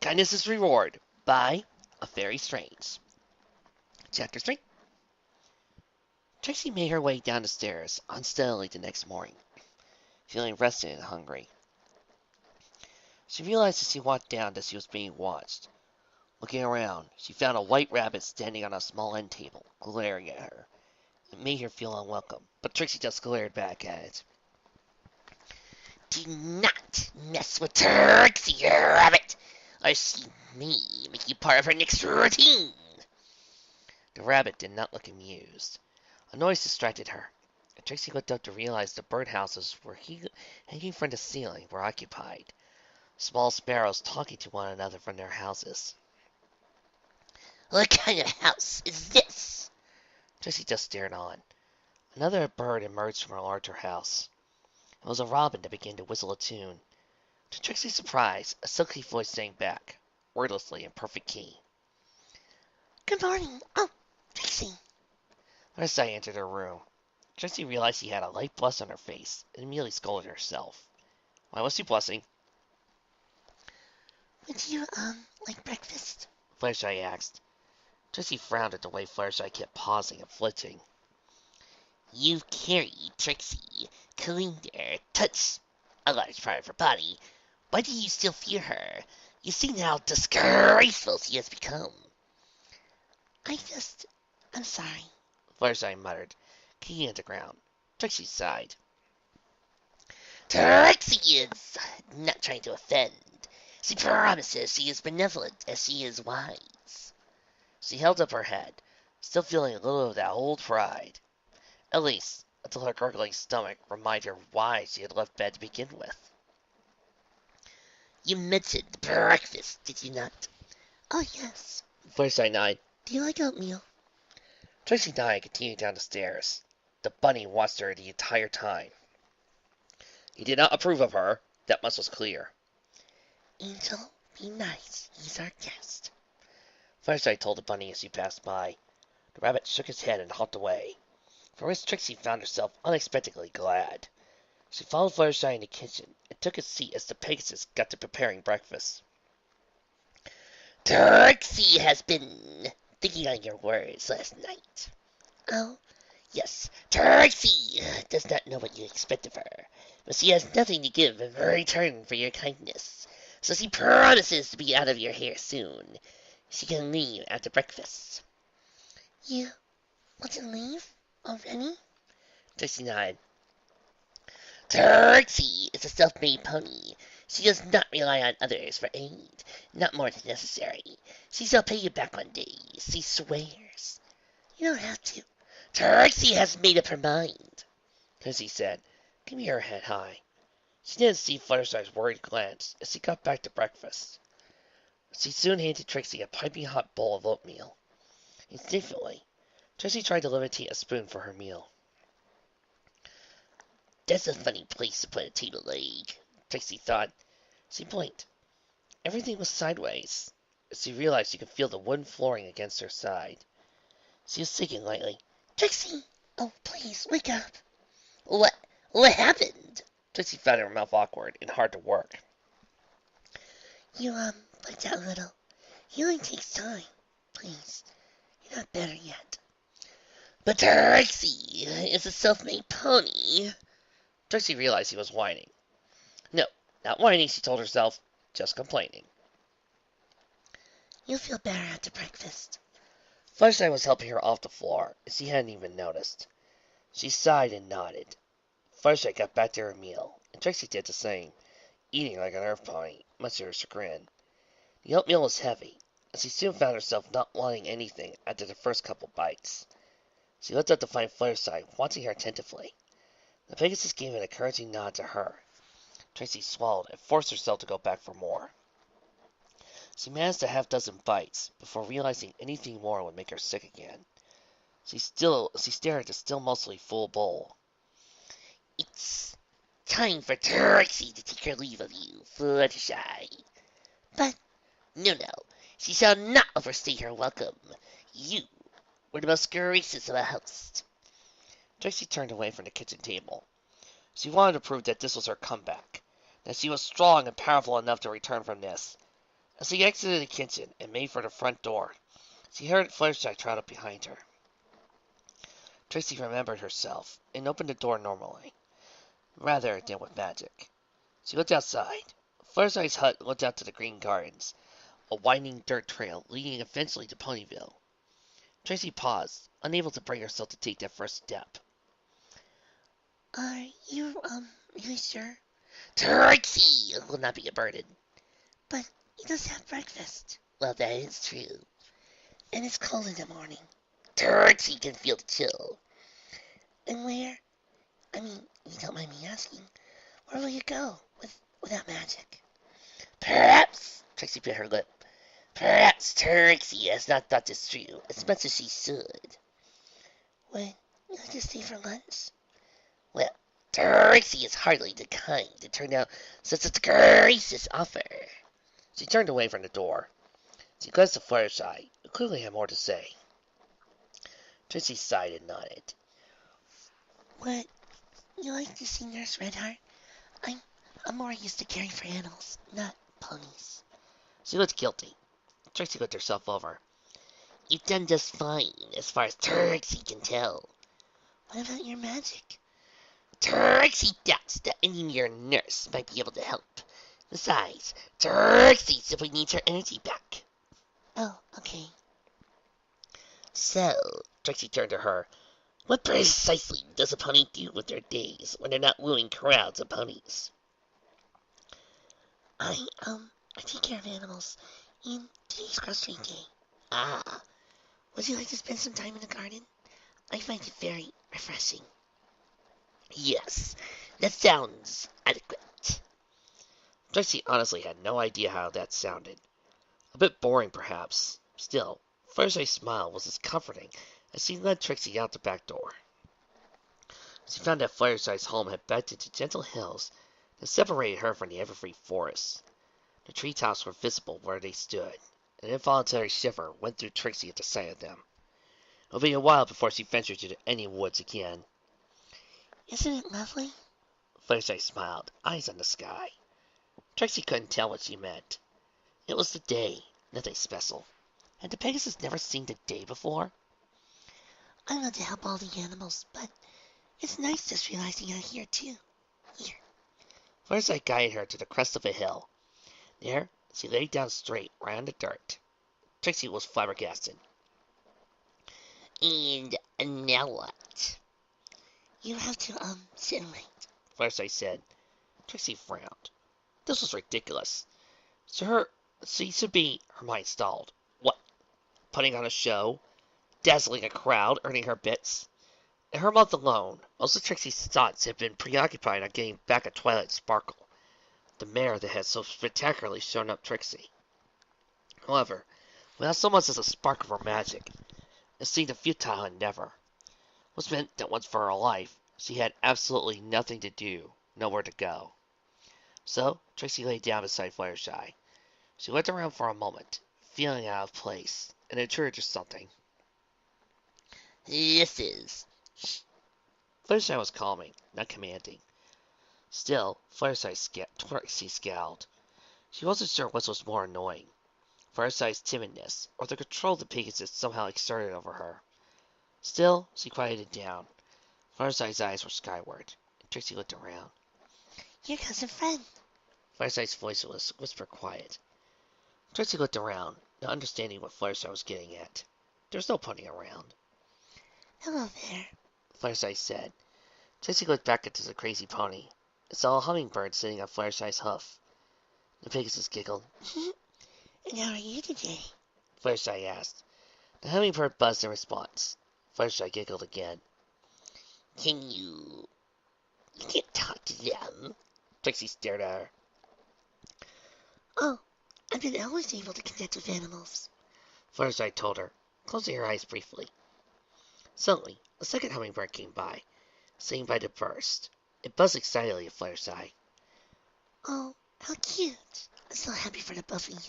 Kindness is Reward by A Fairy Strange. Chapter 3. Trixie made her way down the stairs unsteadily the next morning, feeling rested and hungry. She realized as she walked down that she was being watched. Looking around, she found a white rabbit standing on a small end table, glaring at her. It made her feel unwelcome, but Trixie just glared back at it. Do not mess with Trixie, Rabbit, or she may make you part of her next routine. The rabbit did not look amused. A noise distracted her, and Trixie looked up to realize the birdhouses hanging from the ceiling were occupied. Small sparrows talking to one another from their houses. What kind of house is this? Trixie just stared on. Another bird emerged from a larger house. It was a robin that began to whistle a tune. To Trixie's surprise, a silky voice sang back, wordlessly in perfect key. Good morning. Oh, Trixie. Fluttershy entered her room. Trixie realized she had a light blush on her face and immediately scolded herself. Why was she blushing? Would you, like breakfast? Fluttershy asked. Trixie frowned at the way Fluttershy kept pausing and flitting. You've carried Trixie, cleaned her, touched a large part of her body. Why do you still fear her? You see how disgraceful she has become. I'm sorry, Fluttershy muttered, kicking at the ground. Trixie sighed. Trixie is not trying to offend. She promises she is benevolent as she is wise. She held up her head, still feeling a little of that old pride. At least, until her gurgling stomach reminded her why she had left bed to begin with. You mentioned breakfast, did you not? Oh, yes. Fluttershy nodded. Do you like oatmeal? Trixie nodded and continued down the stairs. The bunny watched her the entire time. He did not approve of her, that much was clear. Angel, be nice, he's our guest. Fluttershy told the bunny as she passed by. The rabbit shook his head and hopped away, for which Trixie found herself unexpectedly glad. She followed Fluttershy in the kitchen and took a seat as the Pegasus got to preparing breakfast. Trixie has been thinking on your words last night. Oh, yes, Trixie does not know what you expect of her, but she has nothing to give in return for your kindness, so she promises to be out of your hair soon. She can leave after breakfast. You want to leave already? Trixie nodded. Trixie is a self-made pony. She does not rely on others for aid, not more than necessary. She shall pay you back one day, she swears. You don't have to. Trixie has made up her mind, Trixie said, keeping her head high. She didn't see Fluttershy's worried glance as she got back to breakfast. She soon handed Trixie a piping hot bowl of oatmeal. Instinctively, Trixie tried to levitate a spoon for her meal. That's a funny place to put a table leg, Trixie thought. She blinked. Everything was sideways. She realized she could feel the wooden flooring against her side. She was shaking lightly. Trixie! Oh, please, wake up. What happened? Trixie found her mouth awkward and hard to work. You, blinked out a little. Healing takes time. Please, you're not better yet. But Trixie is a self-made pony. Trixie realized he was whining. No, not whining, she told herself, just complaining. You'll feel better after breakfast. Fluttershy was helping her off the floor, and she hadn't even noticed. She sighed and nodded. Fluttershy got back to her meal, and Trixie did the same, eating like an earth pony, much to her chagrin. The oatmeal was heavy, and she soon found herself not wanting anything after the first couple bites. She looked up to find Fluttershy watching her attentively. The Pegasus gave an encouraging nod to her. Trixie swallowed and forced herself to go back for more. She managed a half-dozen bites before realizing anything more would make her sick again. She stared at the still mostly full bowl. It's time for Trixie to take her leave of you, Fluttershy. But, no, she shall not overstay her welcome. You were the most gracious of a host. Trixie turned away from the kitchen table. She wanted to prove that this was her comeback, that she was strong and powerful enough to return from this. As he exited the kitchen and made for the front door, she heard Fluttershy trot up behind her. Trixie remembered herself and opened the door normally, rather than with magic. She looked outside. Fluttershy's hut looked out to the green gardens, a winding dirt trail leading eventually to Ponyville. Trixie paused, unable to bring herself to take that first step. Are you, really sure? Trixie will not be a burden. But he does have breakfast. Well, that is true. And it's cold in the morning. Trixie can feel the chill. And where? I mean, you don't mind me asking, where will you go without magic? Perhaps, Trixie bit her lip. Perhaps Trixie has not thought this through as much as she should. Would you like to stay for lunch? Well, Trixie is hardly the kind to turn down such a gracious offer. She turned away from the door. She glanced at Fluttershy, who clearly had more to say. Trixie sighed and nodded. Would you like to see Nurse Redheart? I'm more used to caring for animals, not ponies. She looked guilty. Trixie looked herself over. You've done just fine, as far as Trixie can tell. What about your magic? Trixie doubts that any mere nurse might be able to help. Besides, Trixie simply needs her energy back. Oh, okay. So, Trixie turned to her. What precisely does a pony do with their days when they're not wooing crowds of ponies? I take care of animals in today's grocery day. Ah, would you like to spend some time in the garden? I find it very refreshing. Yes, that sounds adequate. Trixie honestly had no idea how that sounded. A bit boring, perhaps. Still, Fluttershy's smile was as comforting as she led Trixie out the back door. She found that Fluttershy's home had backed into gentle hills that separated her from the evergreen forest. The treetops were visible where they stood. An involuntary shiver went through Trixie at the sight of them. It would be a while before she ventured into any woods again. Isn't it lovely? Fluttershy smiled, eyes on the sky. Trixie couldn't tell what she meant. It was the day, nothing special. Had the Pegasus never seen the day before? I want to help all the animals, but it's nice just realizing I'm here too. Here. Fluttershy guided her to the crest of a hill. There, she lay down straight right on the dirt. Trixie was flabbergasted. And now what? You have to, sit and wait, Fluttershy said. Trixie frowned. This was ridiculous. She should be, her mind stalled. What? Putting on a show? Dazzling a crowd, earning her bits? In her month alone, most of Trixie's thoughts had been preoccupied on getting back at Twilight Sparkle, the mare that had so spectacularly shown up Trixie. However, without so much as a spark of her magic, it seemed a futile endeavor, which meant that once for her life, she had absolutely nothing to do, nowhere to go. So, Trixie lay down beside Fluttershy. She looked around for a moment, feeling out of place, and it triggered something. This is. Fluttershy was calming, not commanding. Still, Trixie scowled. She wasn't sure which was more annoying, Fluttershy's timidness, or the control the Pegasus somehow exerted over her. Still, she quieted down. Fluttershy's eyes were skyward, and Trixie looked around. Here comes a friend. Fluttershy's voice was whisper quiet. Trixie looked around, not understanding what Fluttershy was getting at. There was no pony around. Hello there, Fluttershy said. Trixie looked back into the crazy pony and saw a hummingbird sitting on Fluttershy's hoof. The Pegasus giggled. And how are you today? Fluttershy asked. The hummingbird buzzed in response. Fluttershy giggled again. You can't talk to them. Trixie stared at her. Oh, I've been always able to connect with animals, Fluttershy told her, closing her eyes briefly. Suddenly, a second hummingbird came by, sitting by the burst. It buzzed excitedly at Fluttershy. Oh, how cute. I'm so happy for the both of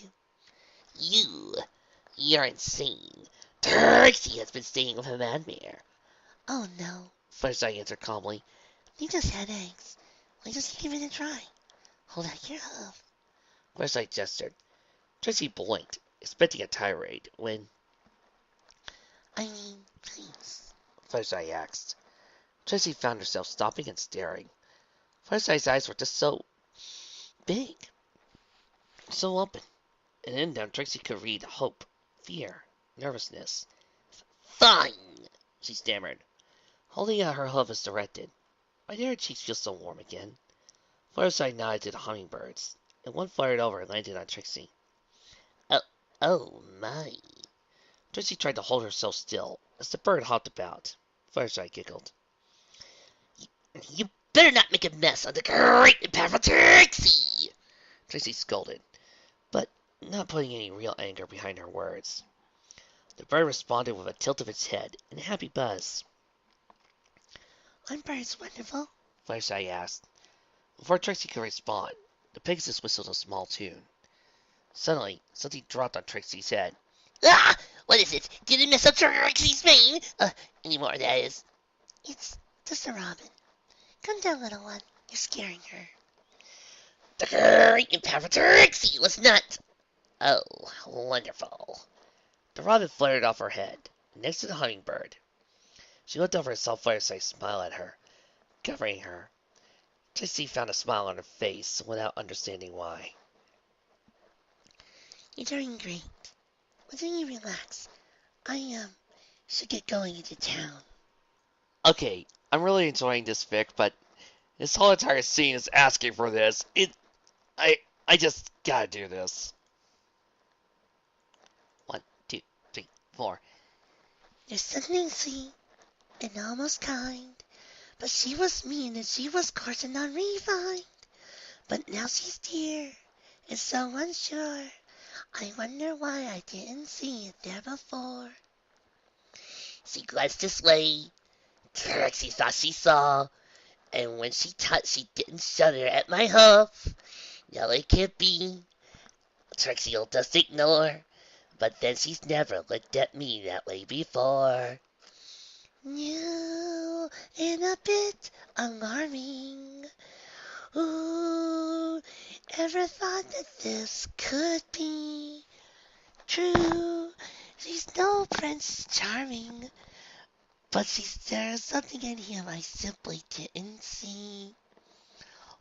you. You're insane. Trixie has been staying with a madmare. Oh no, Fluttershy answered calmly. They just had eggs. Why don't you give it a try? Hold out your hoof. Fluttershy gestured. Tracy blinked, expecting a tirade, when I mean, please. Fluttershy asked. Tracy found herself stopping and staring. Fluttershy's eyes were just so big, so open, and in them Tracy could read hope, fear, nervousness. Fine, She stammered, holding out her hoof as directed. Why did her cheeks feel so warm again? Fluttershy nodded to the hummingbirds, and one fluttered over and landed on Trixie. Oh my. Trixie tried to hold herself still as the bird hopped about. Fluttershy giggled. You better not make a mess of the great and powerful Trixie! Trixie scolded, but not putting any real anger behind her words. The bird responded with a tilt of its head and a happy buzz. One bird's wonderful, Fluttershy asked. Before Trixie could respond, the Pegasus whistled a small tune. Suddenly, something dropped on Trixie's head. Ah! What is it? Did it mess up Trixie's mane? Anymore, that is. It's just a robin. Come down, little one. You're scaring her. The great and powerful Trixie was not. Oh, wonderful. The robin fluttered off her head, next to the hummingbird. She looked over and saw Fluttershy smile at her, covering her. Trixie found a smile on her face without understanding why. You're doing great. Why don't you relax? I should get going into town. Okay, I'm really enjoying this fic, but this whole entire scene is asking for this. I just gotta do this. 1, 2, 3, 4. There's something sweet and almost kind, but she was mean and she was coarse and unrefined. But now she's dear and so unsure. I wonder why I didn't see it there before. She glanced this way. Trixie thought she saw, and when she touched, she didn't shudder at my hoof. No, it can't be. Trixie'll just ignore. But then she's never looked at me that way before. New and a bit alarming. Ooh, ever thought that this could be true? She's no Prince Charming, but there's something in him I simply didn't see.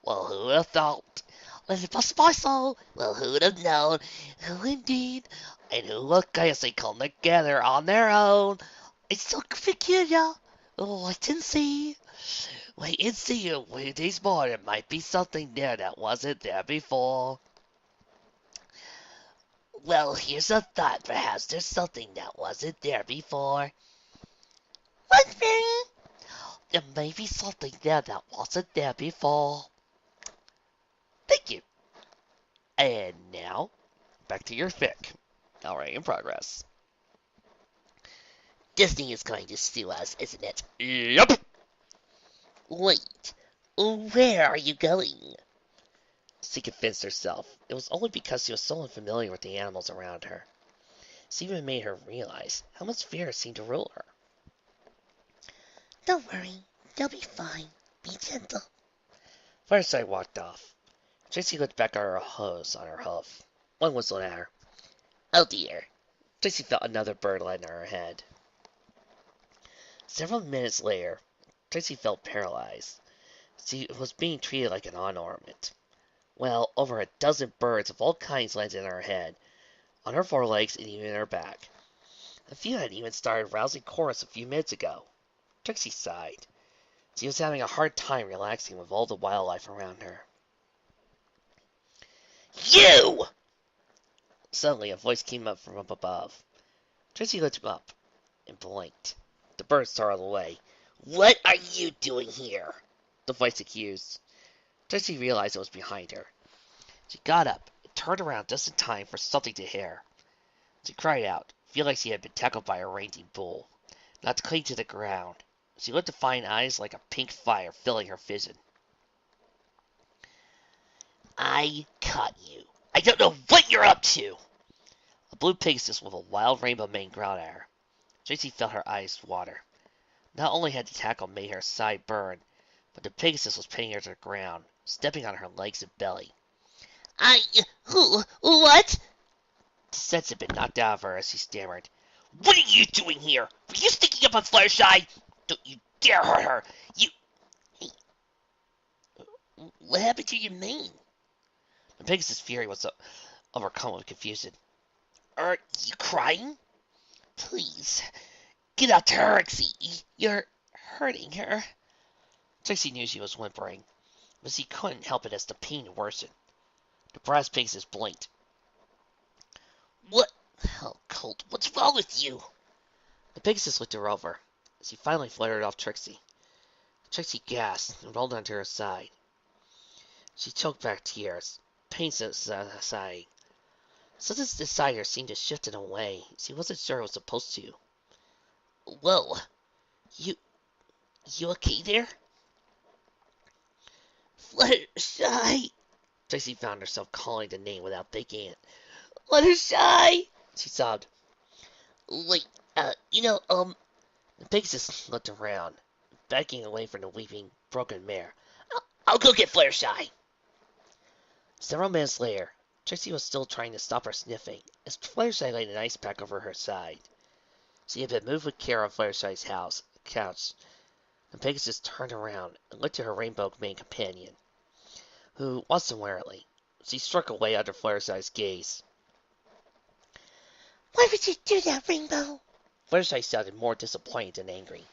Well, who would have thought? Was it possible I saw? Well, who would have known? Who indeed? And who look as they come together on their own? It's so peculiar. Oh, I didn't see. Wait and see. Wait days more. There might be something there that wasn't there before. Well, here's a thought. Perhaps there's something that wasn't there before. What, Fairy? There may be something there that wasn't there before. Thank you. And now, back to your fic. Alright, in progress. Disney is going to sue us, isn't it? Yep. Wait, where are you going? She convinced herself. It was only because she was so unfamiliar with the animals around her. This even made her realize how much fear seemed to rule her. Don't worry, they'll be fine. Be gentle. Fluttershy walked off. Trixie looked back at her hose on her hoof. One whistled at her. Oh dear. Trixie felt another bird land on her head. Several minutes later, Trixie felt paralyzed. She was being treated like an ornament. Well, over a dozen birds of all kinds landed on her head, on her forelegs, and even her back. A few had even started rousing chorus a few minutes ago. Trixie sighed. She was having a hard time relaxing with all the wildlife around her. You! Suddenly, a voice came up from up above. Trixie looked up and blinked. The bird startled away. What are you doing here? The voice accused. Trixie realized it was behind her. She got up and turned around just in time for something to hit her. She cried out, feeling like she had been tackled by a raging bull, knocked clean to the ground. She looked to find eyes like a pink fire filling her vision. I caught you. I don't know what you're up to. A blue Pegasus with a wild rainbow mane growled at her. Trixie felt her eyes water. Not only had the tackle made her side burn, but the Pegasus was pinning her to the ground, stepping on her legs and belly. What? sense had been knocked out of her as she stammered. "What are you doing here? Were you sneaking up on Fluttershy? Don't you dare hurt her! You—" Hey, what happened to your mane? The Pegasus' fury was overcome with confusion. Are you crying? Please, get out, Trixie. You're hurting her. Trixie knew she was whimpering, but she couldn't help it as the pain worsened. The brass Pegasus blinked. What? Oh, Colt, what's wrong with you? The Pegasus looked her over. She finally fluttered off Trixie. Trixie gasped and rolled onto her side. She choked back tears, pain sighing. Something inside her seemed to shift in a way she wasn't sure it was supposed to. Whoa. You okay there? Fluttershy. Trixie found herself calling the name without thinking it. Fluttershy. She sobbed. Wait, The Pegasus looked around, backing away from the weeping, broken mare. I'll go get Fluttershy. Several minutes later, Trixie was still trying to stop her sniffing as Fluttershy laid an ice pack over her side. She had been moved with care on Fluttershy's couch. The Pegasus turned around and looked at her rainbow-maned companion, who watched them warily. She struck away under Fluttershy's gaze. Why would you do that, Rainbow? Fluttershy sounded more disappointed than angry.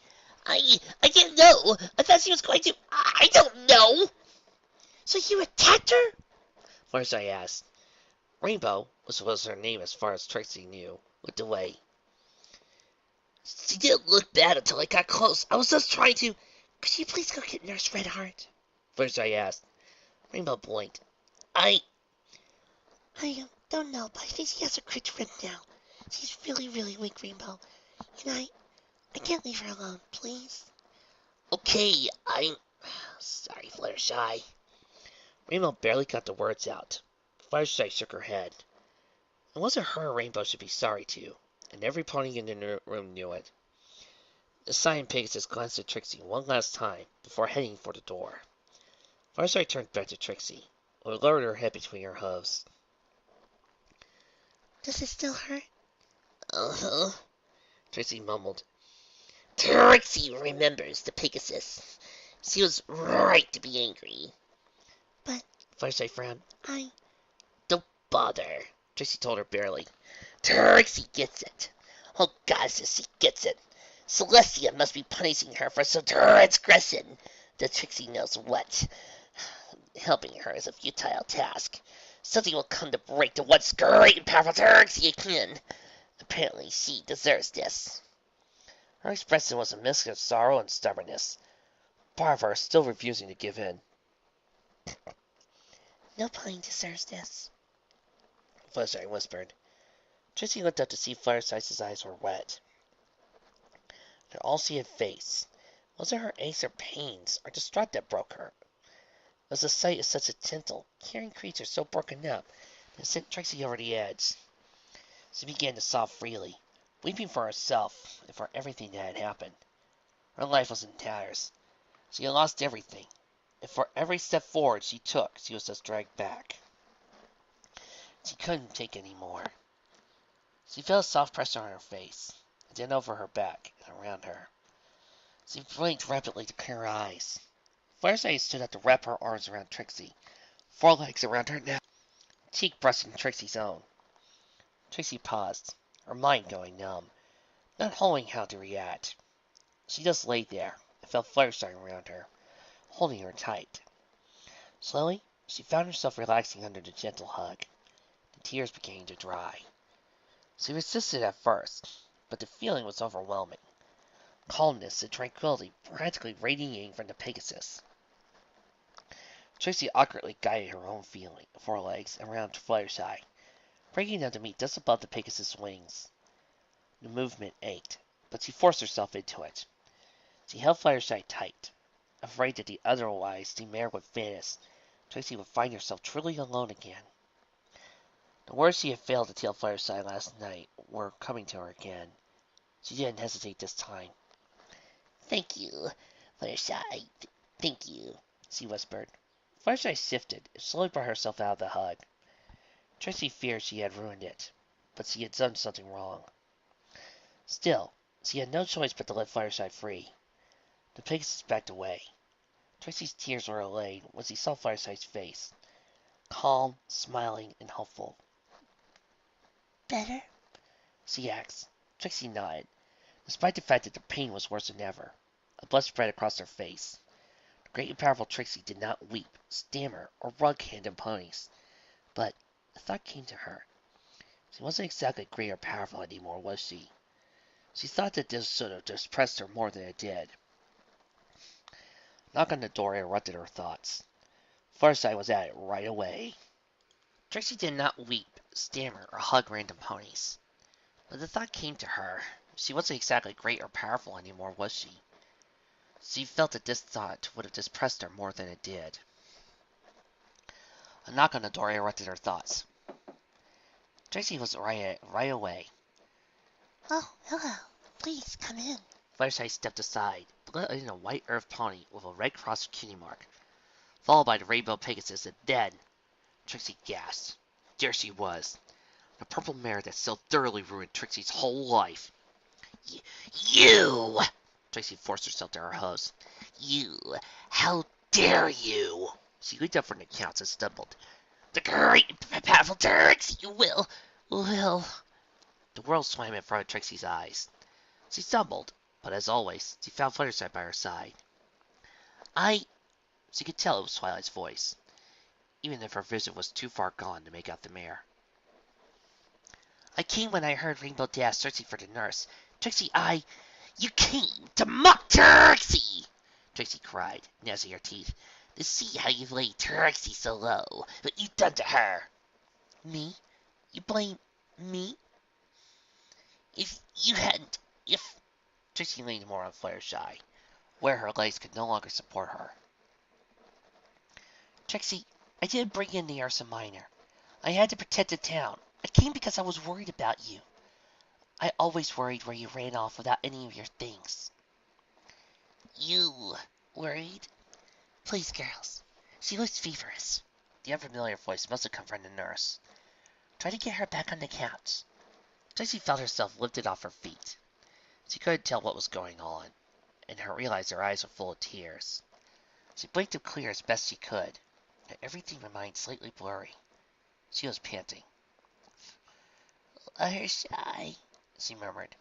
I didn't know. I thought she was going to. I don't know. So you attacked her? Fluttershy asked. Rainbow, which was her name as far as Trixie knew, looked away. She didn't look bad until I got close. I was just trying to. Could you please go get Nurse Redheart? Fluttershy asked. Rainbow blinked. I don't know, but I think she has a crit rib now. She's really, really weak, Rainbow. And I can't leave her alone, please. Okay, I'm sorry, Fluttershy. Rainbow barely got the words out. Fluttershy shook her head. It wasn't her Rainbow should be sorry to, and every pony in the room knew it. The Cyan Pegasus glanced at Trixie one last time before heading for the door. Fluttershy turned back to Trixie, who lowered her head between her hooves. Does it still hurt? Uh-huh. Trixie mumbled. Trixie remembers the Pegasus. She was right to be angry. But Fluttershy frowned. Don't bother, Trixie told her barely. Trixie gets it. Oh, goddess, she gets it. Celestia must be punishing her for some transgression. The Trixie knows what. Helping her is a futile task. Something will come to break the once great and powerful Trixie again. Apparently, she deserves this. Her expression was a mix of sorrow and stubbornness. Part of her still refusing to give in. No pony deserves this, Fluttershy whispered. Trixie looked up to see Fluttershy's eyes were wet. And all she had faced wasn't her aches or pains or distraught that broke her. It was the sight of such a gentle, caring creature so broken up that it sent Trixie over the edge. She began to sob freely, weeping for herself and for everything that had happened. Her life was in tatters. She had lost everything, and for every step forward she took, she was just dragged back. She couldn't take any more. She felt a soft pressure on her face, and then over her back and around her. She blinked rapidly to clear her eyes. Fluttershy stood up to wrap her arms around Trixie, forelegs around her neck, cheek brushing Trixie's own. Trixie paused, her mind going numb, not knowing how to react. She just lay there and felt Fluttershy around her, holding her tight. Slowly, she found herself relaxing under the gentle hug. The tears began to dry. She resisted at first, but the feeling was overwhelming. Calmness and tranquility practically radiating from the Pegasus. Trixie awkwardly guided her own forelegs around Fluttershy, bringing them to meet just above the Pegasus' wings. The movement ached, but she forced herself into it. She held Fluttershy tight, afraid that the otherwise the mare would vanish. Trixie would find herself truly alone again. The words she had failed to tell Fluttershy last night were coming to her again. She didn't hesitate this time. Thank you, Fluttershy. Thank you, she whispered. Fluttershy shifted and slowly brought herself out of the hug. Trixie feared she had ruined it. but she had done something wrong. Still, she had no choice but to let Fireside free. The Pegasus backed away. Trixie's tears were allayed when she saw Fireside's face, calm, smiling, and hopeful. Better? She asked. Trixie nodded, despite the fact that the pain was worse than ever. A blood spread across her face. The great and powerful Trixie did not weep, stammer, or rug hand and ponies. But a thought came to her. She wasn't exactly great or powerful anymore, was she? She thought that this should have depressed her more than it did. A knock on the door interrupted her thoughts. Fireside was at it right away. Trixie did not weep, stammer, or hug random ponies. But the thought came to her. She wasn't exactly great or powerful anymore, was she? She felt that this thought would have depressed her more than it did. A knock on the door interrupted her thoughts. Trixie was right away. Oh, hello. Please, come in. Fireside stepped aside, letting a white earth pony with a red cross cutie mark, followed by the rainbow Pegasus, and then Trixie gasped. There she was. The purple mare that so thoroughly ruined Trixie's whole life. You! Trixie forced herself to her host. You! How dare you! She leaped up from the couch and stumbled. The great powerful Turks! You will! The world swam in front of Trixie's eyes. She stumbled, but as always, she found Fireside by her side. She could tell it was Twilight's voice, even if her vision was too far gone to make out the mare. I came when I heard Rainbow Dash searching for the nurse. Trixie, You came to mock Trixie! Trixie cried, gnashing her teeth. To see how you've laid Trixie so low. What you've done to her. Me? You blame me? If Trixie leaned more on Fireside, where her legs could no longer support her. Trixie, I didn't bring in the Ursa Minor. I had to protect the town. I came because I was worried about you. I always worried where you ran off without any of your things. You worried? Please, girls. She looks feverish. The unfamiliar voice must have come from the nurse. Try to get her back on the couch. Trixie felt herself lifted off her feet. She couldn't tell what was going on, and realized her eyes were full of tears. She blinked them clear as best she could, and everything remained slightly blurry. She was panting. Fireside, she murmured.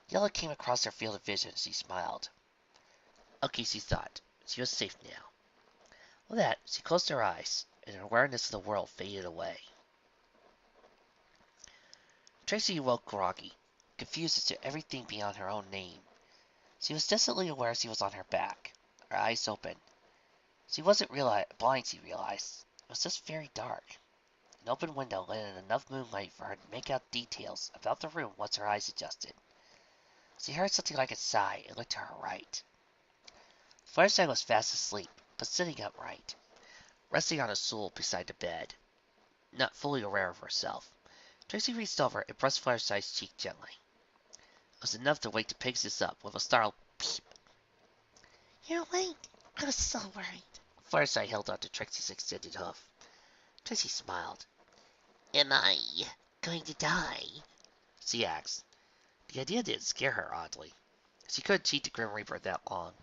Yellow came across her field of vision as she smiled. Okay, she thought. She was safe now. With that, she closed her eyes, and her awareness of the world faded away. Trixie awoke groggy, confused as to everything beyond her own name. She was distantly aware she was on her back, her eyes open. She wasn't blind, she realized. It was just very dark. An open window let in enough moonlight for her to make out details about the room once her eyes adjusted. She heard something like a sigh and looked to her right. Fireside was fast asleep, but sitting upright, resting on a stool beside the bed. Not fully aware of herself, Trixie reached over and brushed Fireside's cheek gently. It was enough to wake the Pegasus up with a startled peep. You're awake. I was so worried. Fireside held on to Trixie's extended hoof. Trixie smiled. Am I going to die? She asked. The idea didn't scare her, oddly. She couldn't cheat the Grim Reaper that long.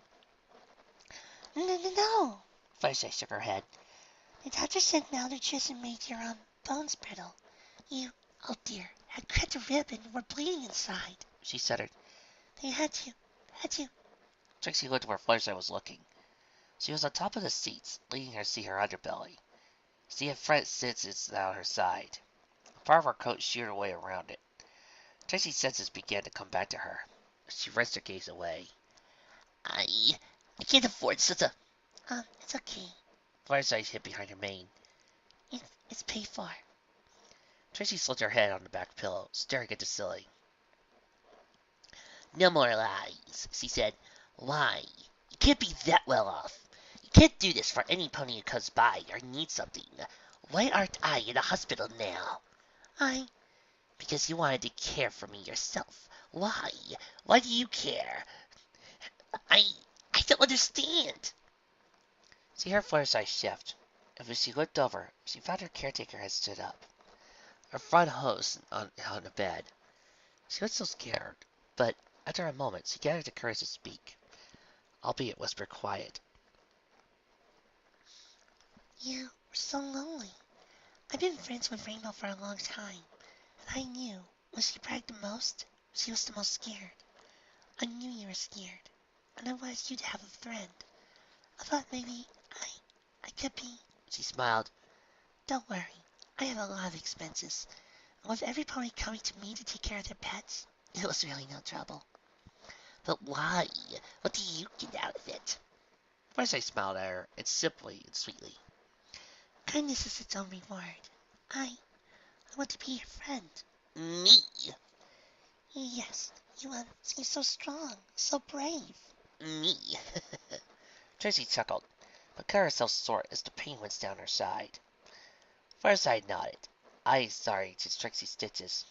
No. Fireside shook her head. The doctor said malnutrition made your bones brittle. You, oh dear, had cracked a rib and were bleeding inside. She stuttered. They had to. Trixie looked where Fireside was looking. She was on top of the seats, letting her see her underbelly. She had Fred senses down her side. A part of her coat sheared away around it. Trixie's senses began to come back to her. She wrenched her gaze away. I can't afford such a... it's okay. Fireside hid behind her mane. It's paid for. Trixie slipped her head on the back pillow, staring at the ceiling. No more lies, she said. Why? You can't be that well off. You can't do this for any pony who comes by or needs something. Why aren't I in a hospital now? Because you wanted to care for me yourself. Why? Why do you care? I don't understand. She heard Fireside shift, and when she looked over, she found her caretaker had stood up. her front hose on the bed. She was so scared, but after a moment she gathered the courage to speak, albeit whisper quiet. You were so lonely. I've been friends with Rainbow for a long time, and I knew when she bragged the most, she was the most scared. I knew you were scared, and I wanted you to have a friend. I thought maybe I could be. She smiled. Don't worry, I have a lot of expenses, and with every pony coming to me to take care of their pets, it was really no trouble. But why? What do you get out of it? First I smiled at her, and simply and sweetly. Kindness is its own reward. I want to be your friend. Me? Yes, you seem so strong, so brave. Me? Tracy chuckled, but cut herself short as the pain went down her side. Fireside nodded, eyes sorry to Trixie's stitches.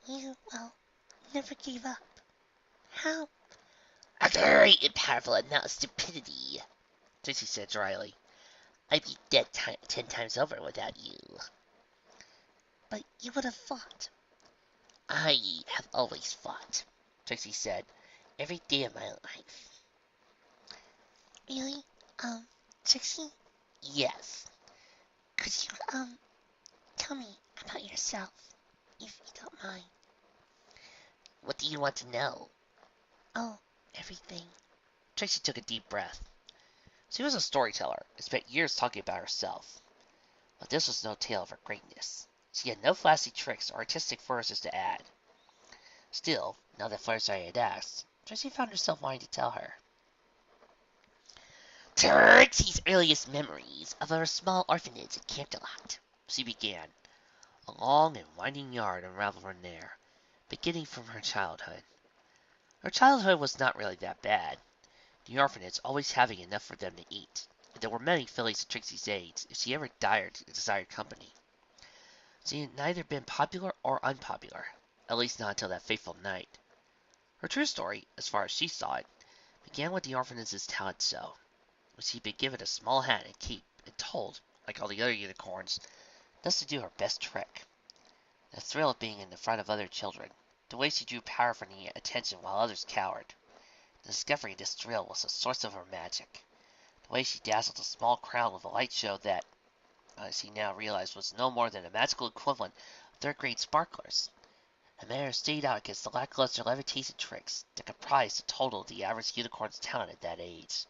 You, never gave up. How? A very powerful amount of stupidity, Trixie said dryly. I'd be dead 10 times over without you. But you would have fought. I have always fought, Trixie said, every day of my life. Really? Trixie? Yes. Could you, tell me about yourself, if you don't mind? What do you want to know? Oh, everything. Trixie took a deep breath. She was a storyteller and spent years talking about herself. But this was no tale of her greatness. She had no flashy tricks or artistic flourishes to add. Still, now that Fireside had asked, Trixie found herself wanting to tell her. Trixie's earliest memories of her small orphanage at Campdolot, she began. A long and winding yard unraveled from there, beginning from her childhood. Her childhood was not really that bad, the orphanage always having enough for them to eat, and there were many fillies at Trixie's age if she ever desired company. She had neither been popular or unpopular, at least not until that fateful night. Her true story, as far as she saw it, began with the orphanage's talent show, when she had been given a small hat and cape and told, like all the other unicorns, thus to do her best trick. The thrill of being in the front of other children, the way she drew power from the attention while others cowered. The discovery of this thrill was the source of her magic. The way she dazzled a small crowd with a light show that, as he now realized, was no more than a magical equivalent of third-grade sparklers. The mayor stayed out against the lackluster levitation tricks that comprised the total of the average unicorn's talent at that age.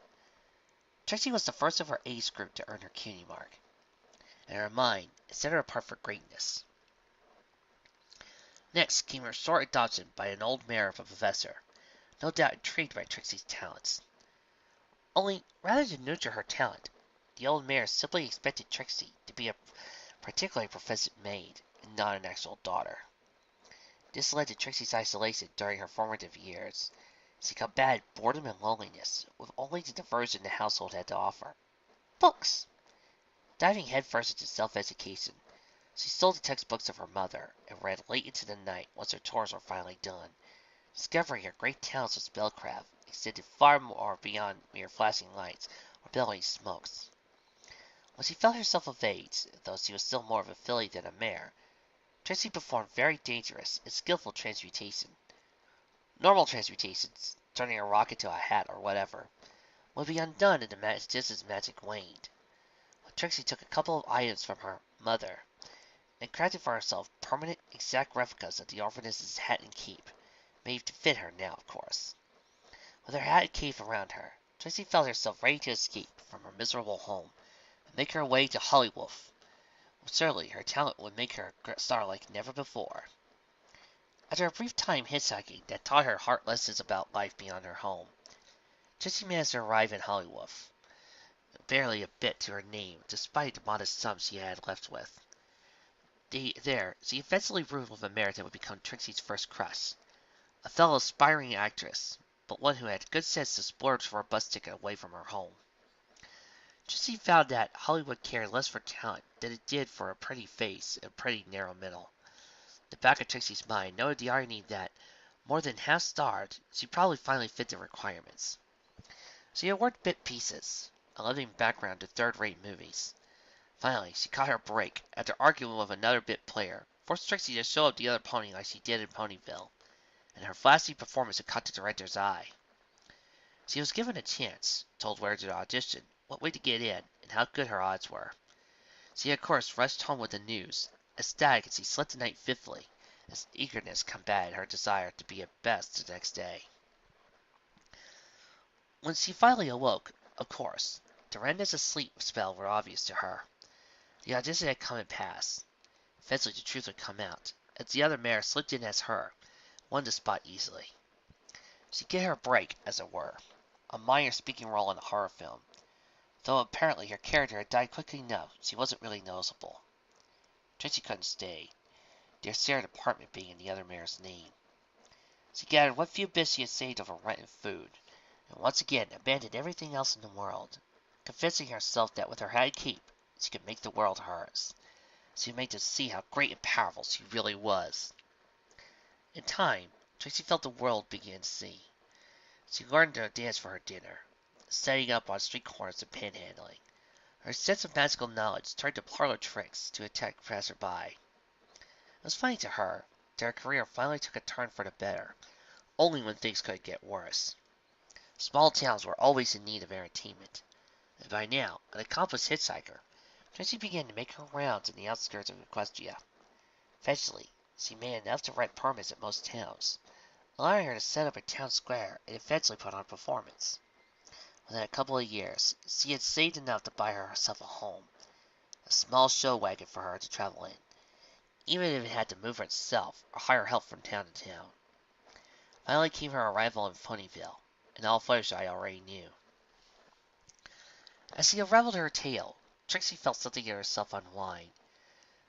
Trixie was the first of her age group to earn her CUNY mark, and her mind set her apart for greatness. Next came her short adoption by an old mayor of a professor, no doubt intrigued by Trixie's talents. Only, rather than nurture her talent, the old mayor simply expected Trixie to be a particularly proficient maid, and not an actual daughter. This led to Trixie's isolation during her formative years. She combated boredom and loneliness with only the diversion the household had to offer: books. Diving headfirst into self-education, she stole the textbooks of her mother and read late into the night once her chores were finally done, discovering her great talents of spellcraft extended far more beyond mere flashing lights or billowing smokes. When she felt herself of age, though she was still more of a filly than a mare, Trixie performed very dangerous and skillful transmutation. Normal transmutations, turning a rock into a hat or whatever, would be undone in the magician's magic waned. But Trixie took a couple of items from her mother and crafted for herself permanent, exact replicas of the orphanage's hat and cape, made to fit her now, of course. With her hat and cape around her, Trixie felt herself ready to escape from her miserable home and make her way to Hollywoof. Surely her talent would make her a star like never before. After a brief time hitchhiking that taught her hard lessons about life beyond her home, Trixie managed to arrive in Hollywoof, barely a bit to her name despite the modest sum she had left with. There, she eventually roomed with a mare that would become Trixie's first crush, a fellow aspiring actress, but one who had good sense to splurge for a bus ticket away from her home. Trixie found that Hollywood cared less for talent than it did for a pretty face and a pretty narrow middle. The back of Trixie's mind noted the irony that, more than half starved, she probably finally fit the requirements. She had worked bit pieces, a living background to third-rate movies. Finally, she caught her break after arguing with another bit player, forced Trixie to show up the other pony like she did in Ponyville, and her flashy performance had caught the director's eye. She was given a chance, told where to audition, what way to get in, and how good her odds were. She of course rushed home with the news, ecstatic as she slept the night fitfully, as eagerness combated her desire to be at best the next day. When she finally awoke, of course, Dorinda's sleep spell were obvious to her. The audition had come and passed. Eventually the truth would come out, as the other mare slipped in as her, won the spot easily. She'd get her break, as it were, a minor speaking role in a horror film, though apparently her character had died quickly enough she wasn't really noticeable. Trixie couldn't stay, their shared apartment being in the other mare's name. She gathered what few bits she had saved over rent and food, and once again abandoned everything else in the world, convincing herself that with her high keep she could make the world hers. She made to see how great and powerful she really was. In time, Trixie felt the world begin to see. She learned to dance for her dinner, setting up on street corners and panhandling. Her sense of magical knowledge turned to parlor tricks to attack passerby. It was funny to her that her career finally took a turn for the better, only when things could get worse. Small towns were always in need of entertainment, and by now, an accomplished hitchhiker, Trixie began to make her rounds in the outskirts of Equestria. Eventually, she made enough to rent permits at most towns, allowing her to set up a town square and eventually put on a performance. Within a couple of years, she had saved enough to buy herself a home, a small show wagon for her to travel in, even if it had to move herself or hire help from town to town. Finally came her arrival in Ponyville, and all Fluttershy already knew. As she unraveled her tale, Trixie felt something in herself unwind,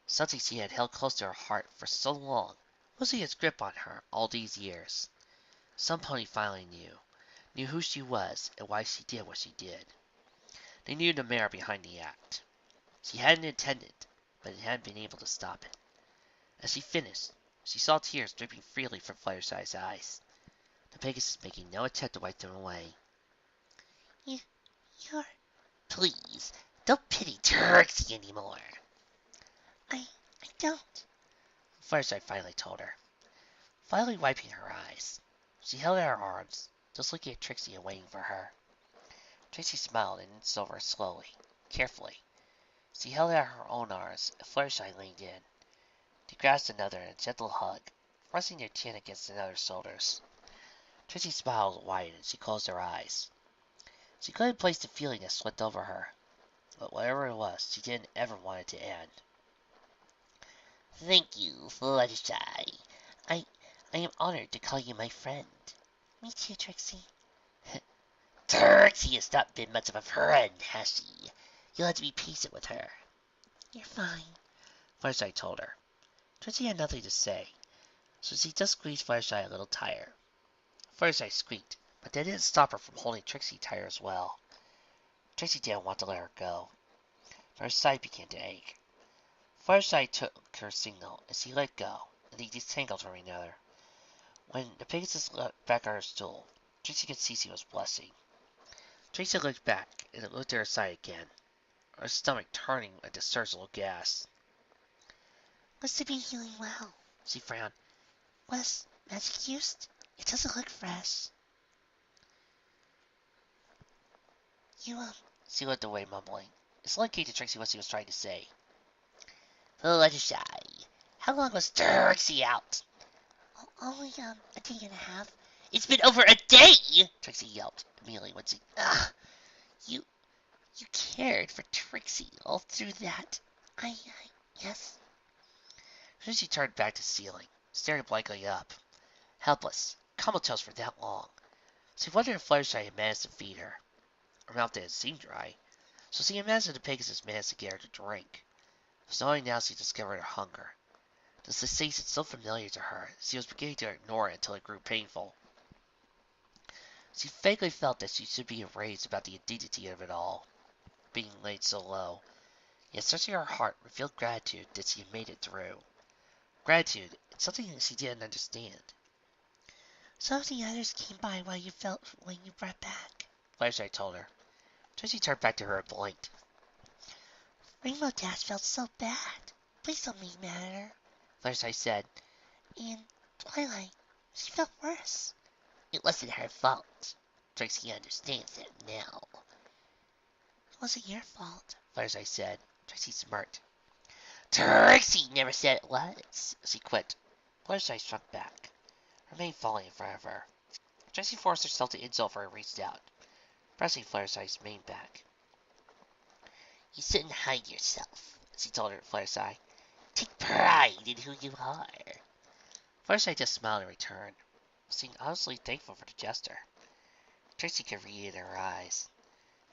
something she had held close to her heart for so long, losing its grip on her all these years. Some pony finally knew who she was and why she did what she did. They knew the mare behind the act. She hadn't intended, but it hadn't been able to stop it. As she finished, she saw tears dripping freely from Fluttershy's eyes, the Pegasus making no attempt to wipe them away. You're... Please, don't pity Trixie anymore. I don't. Fluttershy finally told her, finally wiping her eyes. She held out her arms, just looking at Trixie and waiting for her. Trixie smiled and inched over slowly, carefully. She held out her own arms, and Fluttershy leaned in. They grasped another in a gentle hug, resting their chin against another's shoulders. Trixie smiled wide and she closed her eyes. She couldn't place the feeling that swept over her, but whatever it was, she didn't ever want it to end. Thank you, Fluttershy. I am honored to call you my friend. Me too, Trixie. Trixie has not been much of a friend, has she? You'll have to be patient with her. You're fine, Fluttershy told her. Trixie had nothing to say, so she just squeezed Fluttershy a little tighter. Fluttershy squeaked, but that didn't stop her from holding Trixie tighter as well. Trixie didn't want to let her go, but her side began to ache. Fluttershy took her signal, and she let go, and they detangled from each other. When the Pegasus looked back at her stool, Trixie could see she was blushing. Trixie looked back, and it looked at her side again, her stomach turning at the surge of gas. must have been healing well. She frowned. Was magic used? It doesn't look fresh. She looked away, mumbling. It's lucky to Trixie what she was trying to say. Fluttershy, how long was Trixie out? Only, a day and a half. It's been over a day! Trixie yelped, immediately wincing. You cared for Trixie all through that. Yes. Trixie turned back to the ceiling, staring blankly up. Helpless, comatose for that long. She wondered if Fluttershy had managed to feed her. Her mouth didn't seem dry, so she imagined the Pegasus managed to get her to drink. It was only now she discovered her hunger. The sensation so familiar to her, she was beginning to ignore it until it grew painful. She vaguely felt that she should be enraged about the indignity of it all, being laid so low, yet searching her heart revealed gratitude that she had made it through. Gratitude, it's something that she didn't understand. Some of the others came by while you felt when you brought back, Fluttershy told her. Trixie turned back to her and blinked. Rainbow Dash felt so bad. Please don't make me mad at her. Fluttershy said. And Twilight, she felt worse. It wasn't her fault. Trixie understands that now. It wasn't your fault, Fluttershy said. Trixie smirked. Trixie never said it was. She quit. Fluttershy shrunk back. Her mane falling in front of her. Trixie forced herself to edge over and reached out, pressing Fluttershy's mane back. You shouldn't hide yourself, she told her Fluttershy. Take pride in who you are. Fluttershy just smiled in return, seemed honestly thankful for the gesture. Trixie could read it in her eyes.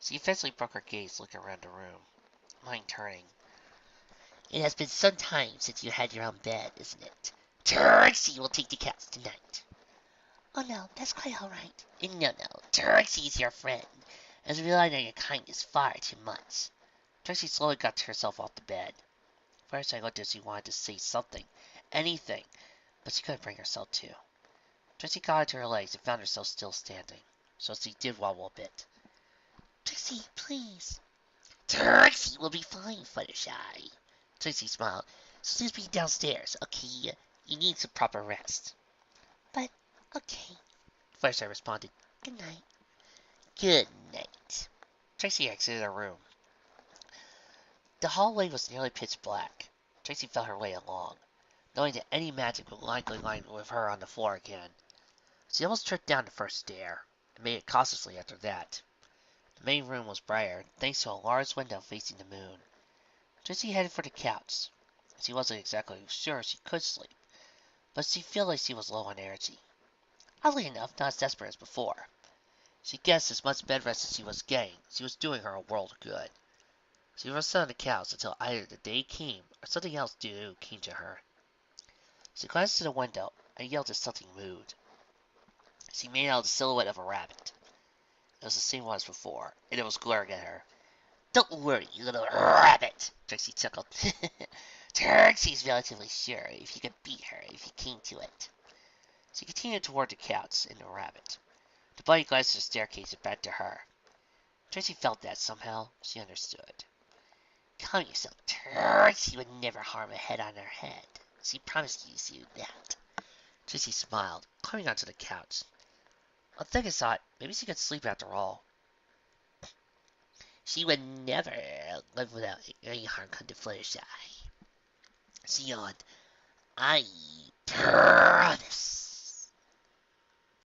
She eventually broke her gaze, looking around the room, mind turning. It has been some time since you had your own bed, isn't it? Trixie will take the cats tonight. Oh no, that's quite alright. No, Trixie's your friend, and relying on your kindness far too much. Trixie slowly got herself off the bed. First I looked as she wanted to say something, anything, but she couldn't bring herself to. Trixie got onto her legs and found herself still standing, so she did wobble a bit. Trixie, please. Trixie will be fine, Fluttershy. Trixie smiled. So just be downstairs, okay? You need some proper rest. But, okay. Fluttershy responded. Good night. Good night. Trixie exited her room. The hallway was nearly pitch black. Trixie felt her way along, knowing that any magic would likely land with her on the floor again. She almost tripped down the first stair, and made it cautiously after that. The main room was brighter, thanks to a large window facing the moon. Trixie headed for the couch. She wasn't exactly sure she could sleep, but she felt like she was low on energy. Oddly enough, not as desperate as before. She guessed as much bed rest as she was getting, she was doing her a world of good. She rested on the couch until either the day came or something else new came to her. She glanced to the window and yelled as something moved. She made out the silhouette of a rabbit. It was the same one as before, and it was glaring at her. Don't worry, you little rabbit, Trixie chuckled. Trixie's relatively sure if you could beat her if you came to it. She continued toward the couch and the rabbit. The bunny glanced at the staircase and back to her. Trixie felt that somehow she understood. Calm yourself. Trixie would never harm a head on her head. She promised you that. Trixie smiled, climbing onto the couch. On second thought, maybe she could sleep after all. She would never live without any harm come to Fluttershy. She yawned. I promise.